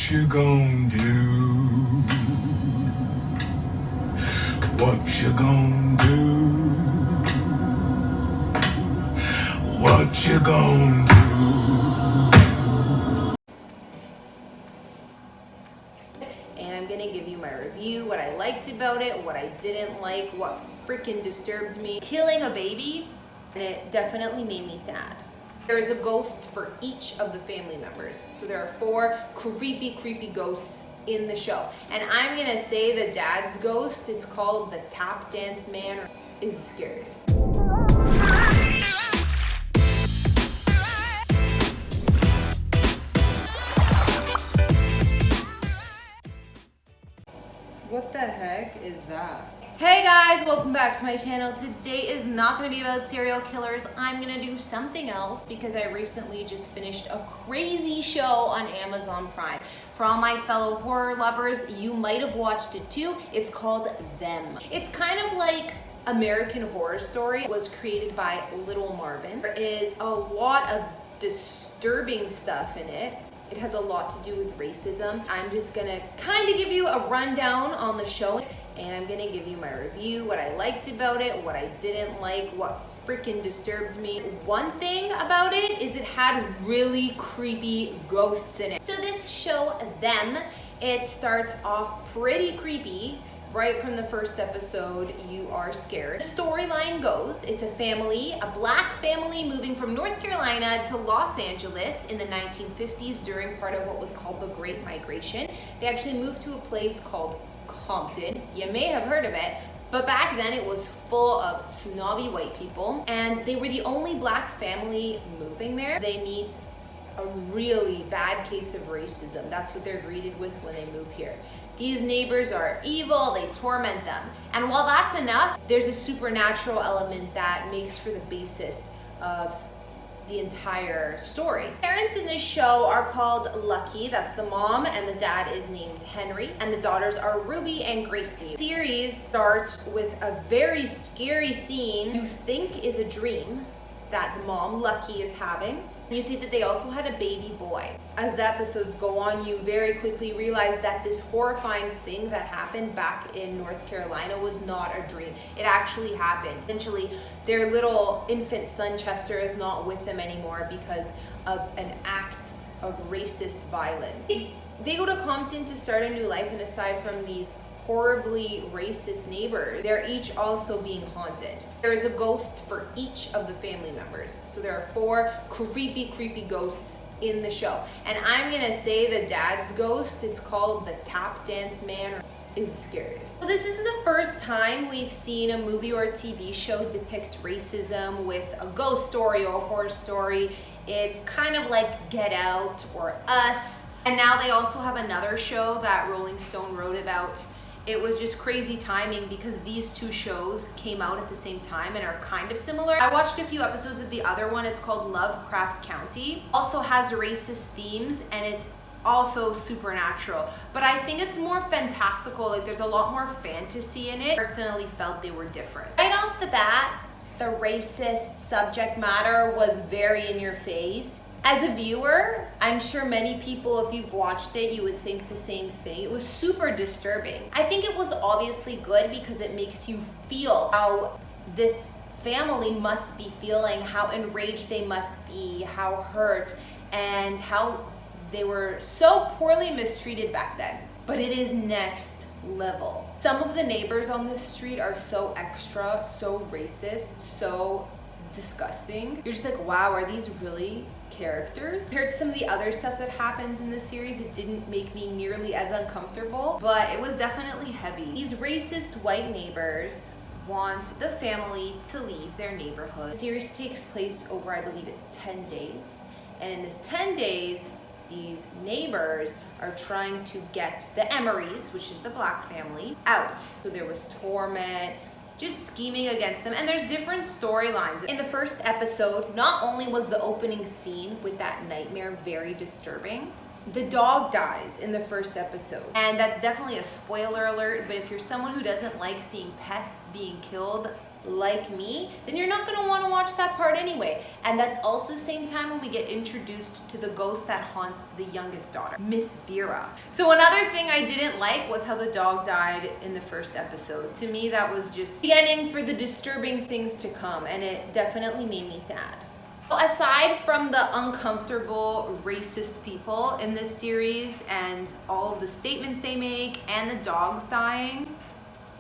What you gonna do? What you gonna do? What you gonna do? And I'm gonna give you my review, what I liked about it, what I didn't like, what freaking disturbed me. Killing a baby, and it definitely made me sad. There is a ghost for each of the family members. So there are 4 creepy ghosts in the show. And I'm gonna say the dad's ghost, it's called the tap dance man, is the scariest. What the heck is that? Hey guys, welcome back to my channel. Today is not going to be about serial killers. I'm going to do something else because I recently just finished a crazy show on Amazon Prime. For all my fellow horror lovers, you might have watched it too. It's called Them. It's kind of like American Horror Story. It was created by Little Marvin. There is a lot of disturbing stuff in it. It has a lot to do with racism. I'm just gonna kind of give you a rundown on the show, and I'm gonna give you my review, what I liked about it, what I didn't like, what freaking disturbed me. One thing about it is it had really creepy ghosts in it. So this show, Them, it starts off pretty creepy. Right from the first episode, you are scared. The storyline goes, it's a family, a black family moving from North Carolina to Los Angeles in the 1950s during part of what was called the Great Migration. They actually moved to a place called Compton. You may have heard of it, but back then it was full of snobby white people, and they were the only black family moving there. They meet a really bad case of racism. That's what they're greeted with when they move here. These neighbors are evil, they torment them. And while that's enough, there's a supernatural element that makes for the basis of the entire story. Parents in this show are called Lucky, that's the mom, and the dad is named Henry, and the daughters are Ruby and Gracie. The series starts with a very scary scene you think is a dream that the mom, Lucky, is having. You see that they also had a baby boy. As the episodes go on, you very quickly realize that this horrifying thing that happened back in North Carolina was not a dream. It actually happened. Essentially, their little infant son, Chester, is not with them anymore because of an act of racist violence. They go to Compton to start a new life, and aside from these horribly racist neighbors, they're each also being haunted. There is a ghost for each of the family members. So there are 4 creepy ghosts in the show. And I'm gonna say the dad's ghost, it's called the tap dance man, is the scariest. So this isn't the first time we've seen a movie or a TV show depict racism with a ghost story or a horror story. It's kind of like Get Out or Us. And now they also have another show that Rolling Stone wrote about. It was just crazy timing because these 2 shows came out at the same time and are kind of similar. I watched a few episodes of the other one. It's called Lovecraft County. Also has racist themes, and it's also supernatural. But I think it's more fantastical. Like, there's a lot more fantasy in it. I personally felt they were different. Right off the bat, the racist subject matter was very in your face. As a viewer, I'm sure many people, if you've watched it, you would think the same thing. It was super disturbing. I think it was obviously good because it makes you feel how this family must be feeling, how enraged they must be, how hurt, and how they were so poorly mistreated back then. But it is next level. Some of the neighbors on this street are so extra, so racist, so disgusting. You're just like, wow, are these really characters? Compared to some of the other stuff that happens in this series, it didn't make me nearly as uncomfortable, but it was definitely heavy. These racist white neighbors want the family to leave their neighborhood. The series takes place over, I believe it's 10 days. And in this 10 days, these neighbors are trying to get the Emerys, which is the black family, out. So there was torment, just scheming against them, and there's different storylines. In the first episode, not only was the opening scene with that nightmare very disturbing, the dog dies in the first episode. And that's definitely a spoiler alert, but if you're someone who doesn't like seeing pets being killed, like me, then you're not gonna wanna watch that part anyway. And that's also the same time when we get introduced to the ghost that haunts the youngest daughter, Miss Vera. So another thing I didn't like was how the dog died in the first episode. To me, that was just beginning for the disturbing things to come, and it definitely made me sad. Aside from the uncomfortable racist people in this series and all of the statements they make and the dogs dying,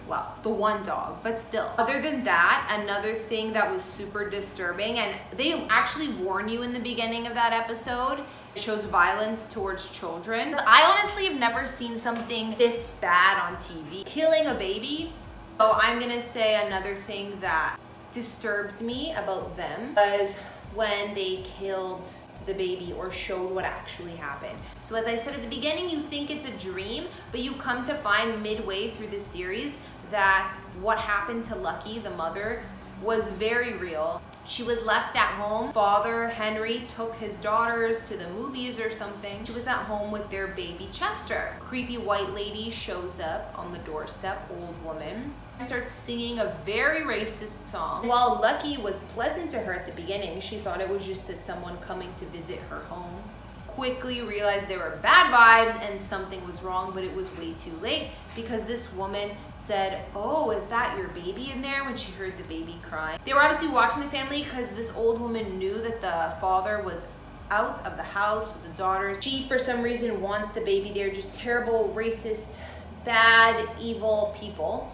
well, the one dog, but still. Other than that, another thing that was super disturbing, and they actually warn you in the beginning of that episode, it shows violence towards children. I honestly have never seen something this bad on TV. Killing a baby. So I'm gonna say another thing that disturbed me about them was when they killed the baby or showed what actually happened. So as I said at the beginning, you think it's a dream, but you come to find midway through the series that what happened to Lucky, the mother, was very real. She was left at home. Father Henry took his daughters to the movies or something. She was at home with their baby Chester. Creepy white lady shows up on the doorstep, old woman, starts singing a very racist song. While Lucky was pleasant to her at the beginning, she thought it was just someone coming to visit her home. Quickly realized there were bad vibes and something was wrong, but it was way too late because this woman said, "Oh, is that your baby in there?" when she heard the baby crying. They were obviously watching the family because this old woman knew that the father was out of the house with the daughters. She, for some reason, wants the baby there. Just terrible, racist, bad, evil people.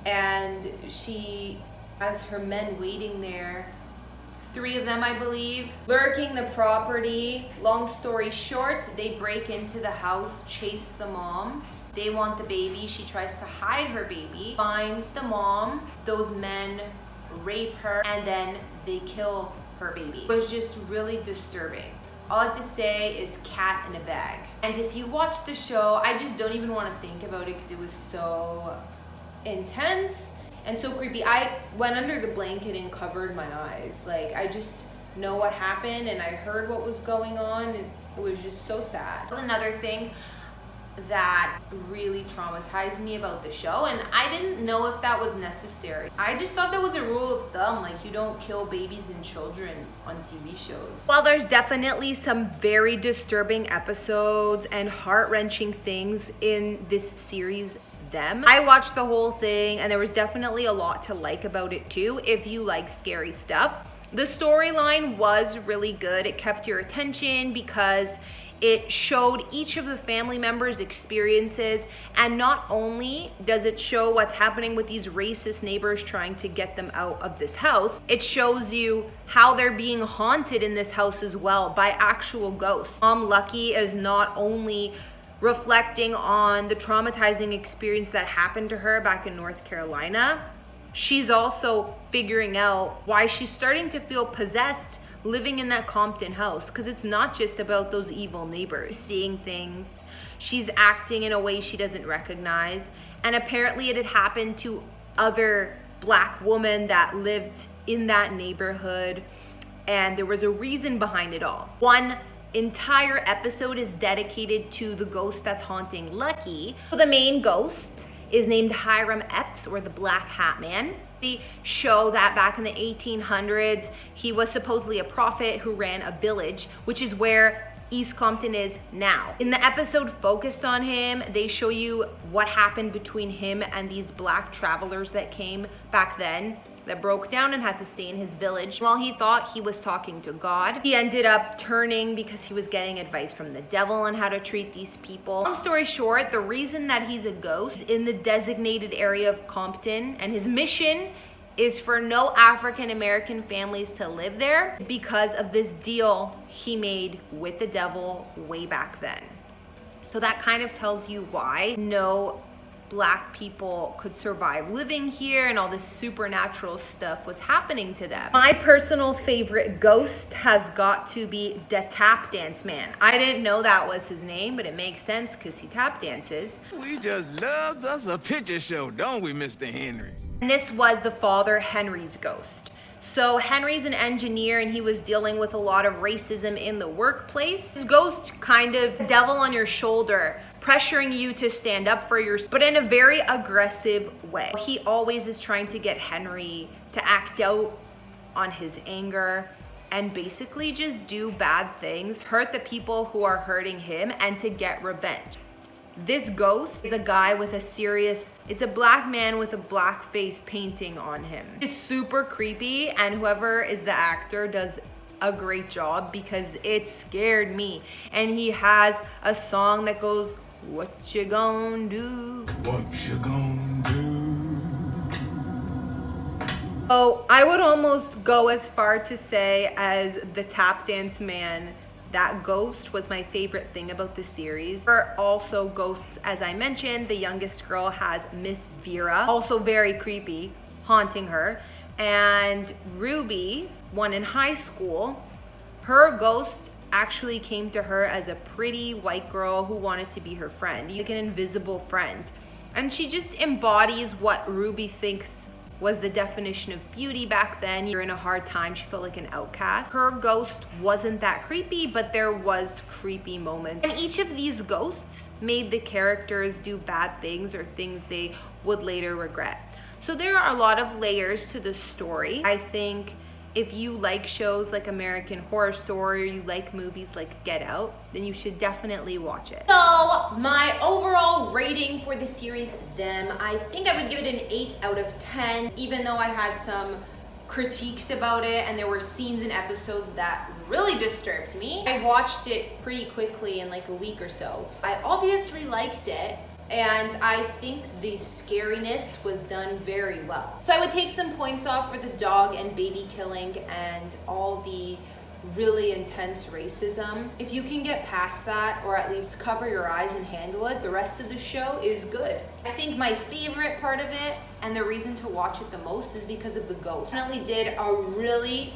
And she has her men waiting there, 3 of them, I believe, lurking the property. Long story short, they break into the house, chase the mom. They want the baby. She tries to hide her baby, finds the mom. Those men rape her, and then they kill her baby. It was just really disturbing. All I have to say is cat in a bag. And if you watch the show, I just don't even want to think about it because it was so intense and so creepy. I went under the blanket and covered my eyes. Like, I just know what happened and I heard what was going on, and it was just so sad. Another thing that really traumatized me about the show, and I didn't know if that was necessary. I just thought that was a rule of thumb, like you don't kill babies and children on TV shows. While there's definitely some very disturbing episodes and heart-wrenching things in this series, I watched the whole thing and there was definitely a lot to like about it too if you like scary stuff. The storyline was really good. It kept your attention because it showed each of the family members' experiences, and not only does it show what's happening with these racist neighbors trying to get them out of this house, it shows you how they're being haunted in this house as well by actual ghosts. Mom Lucky is not only reflecting on the traumatizing experience that happened to her back in North Carolina, she's also figuring out why she's starting to feel possessed living in that Compton house, because it's not just about those evil neighbors. Seeing things, she's acting in a way she doesn't recognize, and apparently it had happened to other Black women that lived in that neighborhood, and there was a reason behind it all. One entire episode is dedicated to the ghost that's haunting Lucky. So the main ghost is named Hiram Epps, or the Black Hat Man. They show that back in the 1800s, he was supposedly a prophet who ran a village, which is where East Compton is now. In the episode focused on him, they show you what happened between him and these Black travelers that came back then, that broke down and had to stay in his village. While he thought he was talking to God, he ended up turning because he was getting advice from the devil on how to treat these people. Long story short, the reason that he's a ghost in the designated area of Compton, and his mission is for no African American families to live there, because of this deal he made with the devil way back then. So that kind of tells you why no Black people could survive living here, and all this supernatural stuff was happening to them. My personal favorite ghost has got to be the Tap Dance Man. I didn't know that was his name, but it makes sense because he tap dances. We just loved us a picture show, don't we, Mr. Henry? And this was the father Henry's ghost. So Henry's an engineer and he was dealing with a lot of racism in the workplace. His ghost kind of devil on your shoulder, pressuring you to stand up for yourself, but in a very aggressive way. He always is trying to get Henry to act out on his anger and basically just do bad things, hurt the people who are hurting him, and to get revenge. This ghost is a guy with it's a black man with a black face painting on him. It's super creepy, and whoever is the actor does a great job because it scared me. And he has a song that goes, "What you gonna do? What you gonna do? So I would almost go as far to say as the tap dance man, that ghost was my favorite thing about the series. There are also ghosts, as I mentioned. The youngest girl has Miss Vera, also very creepy, haunting her. And Ruby, one in high school, her ghost actually came to her as a pretty white girl who wanted to be her friend, like an invisible friend. And she just embodies what Ruby thinks was the definition of beauty back then. You're in a hard time, she felt like an outcast. Her ghost wasn't that creepy, but there was creepy moments. And each of these ghosts made the characters do bad things or things they would later regret. So there are a lot of layers to the story. I think if you like shows like American Horror Story, or you like movies like Get Out, then you should definitely watch it. So my overall rating for the series, Them, I think I would give it an 8 out of 10, even though I had some critiques about it and there were scenes and episodes that really disturbed me. I watched it pretty quickly in like a week or so. I obviously liked it, and I think the scariness was done very well. So I would take some points off for the dog and baby killing and all the really intense racism. If you can get past that, or at least cover your eyes and handle it, the rest of the show is good. I think my favorite part of it, and the reason to watch it the most, is because of the ghosts. Definitely did a really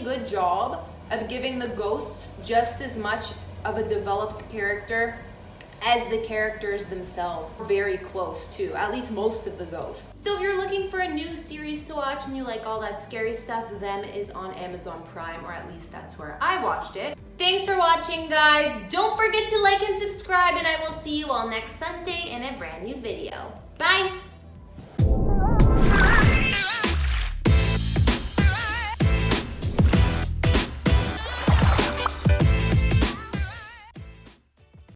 good job of giving the ghosts just as much of a developed character as the characters themselves. Very close to, at least most of the ghosts. So if you're looking for a new series to watch and you like all that scary stuff, Them is on Amazon Prime, or at least that's where I watched it. Thanks for watching, guys. Don't forget to like and subscribe, and I will see you all next Sunday in a brand new video. Bye!